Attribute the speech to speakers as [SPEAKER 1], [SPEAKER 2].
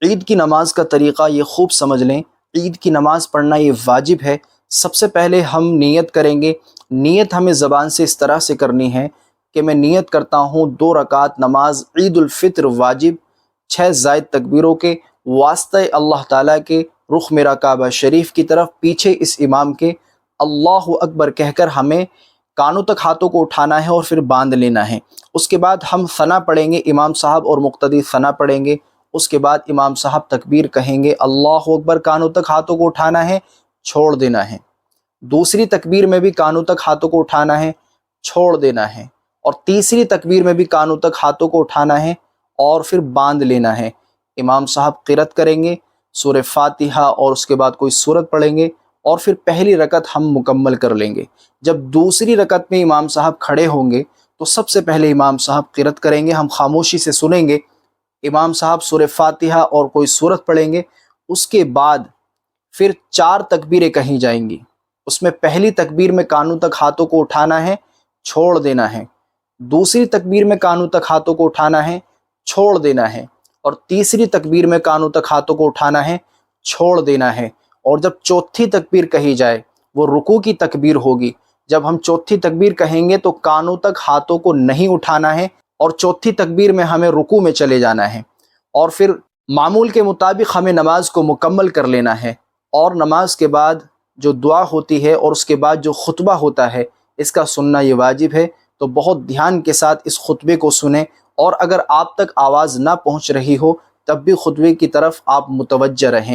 [SPEAKER 1] عید کی نماز کا طریقہ یہ خوب سمجھ لیں۔ عید کی نماز پڑھنا یہ واجب ہے۔ سب سے پہلے ہم نیت کریں گے۔ نیت ہمیں زبان سے اس طرح سے کرنی ہے کہ میں نیت کرتا ہوں 2 رکعت نماز عید الفطر واجب 6 زائد تکبیروں کے واسطہ اللہ تعالیٰ کے، رخ میرا کعبہ شریف کی طرف، پیچھے اس امام کے اللہ اکبر کہہ کر ہمیں کانوں تک ہاتھوں کو اٹھانا ہے اور پھر باندھ لینا ہے۔ اس کے بعد ہم ثنا پڑھیں گے، امام صاحب اور مقتدی ثنا پڑھیں گے۔ اس کے بعد امام صاحب تکبیر کہیں گے، اللہ اکبر، کانوں تک ہاتھوں کو اٹھانا ہے، چھوڑ دینا ہے۔ دوسری تکبیر میں بھی کانوں تک ہاتھوں کو اٹھانا ہے، چھوڑ دینا ہے، اور تیسری تکبیر میں بھی کانوں تک ہاتھوں کو اٹھانا ہے اور پھر باندھ لینا ہے۔ امام صاحب قرأت کریں گے، سورہ فاتحہ اور اس کے بعد کوئی سورت پڑھیں گے، اور پھر پہلی رکعت ہم مکمل کر لیں گے۔ جب دوسری رکعت میں امام صاحب کھڑے ہوں گے تو سب سے پہلے امام صاحب قرأت کریں گے، ہم خاموشی سے سنیں گے۔ امام صاحب سورہ فاتحہ اور کوئی سورت پڑھیں گے، اس کے بعد پھر 4 تکبیریں کہیں جائیں گی۔ اس میں پہلی تکبیر میں کانوں تک ہاتھوں کو اٹھانا ہے، چھوڑ دینا ہے۔ دوسری تکبیر میں کانوں تک ہاتھوں کو اٹھانا ہے، چھوڑ دینا ہے، اور تیسری تکبیر میں کانوں تک ہاتھوں کو اٹھانا ہے، چھوڑ دینا ہے۔ اور جب چوتھی تکبیر کہی جائے وہ رکوع کی تکبیر ہوگی۔ جب ہم چوتھی تکبیر کہیں گے تو کانوں تک ہاتھوں کو نہیں اٹھانا ہے، اور چوتھی تکبیر میں ہمیں رکوع میں چلے جانا ہے، اور پھر معمول کے مطابق ہمیں نماز کو مکمل کر لینا ہے۔ اور نماز کے بعد جو دعا ہوتی ہے اور اس کے بعد جو خطبہ ہوتا ہے، اس کا سننا یہ واجب ہے۔ تو بہت دھیان کے ساتھ اس خطبے کو سنیں، اور اگر آپ تک آواز نہ پہنچ رہی ہو تب بھی خطبے کی طرف آپ متوجہ رہیں۔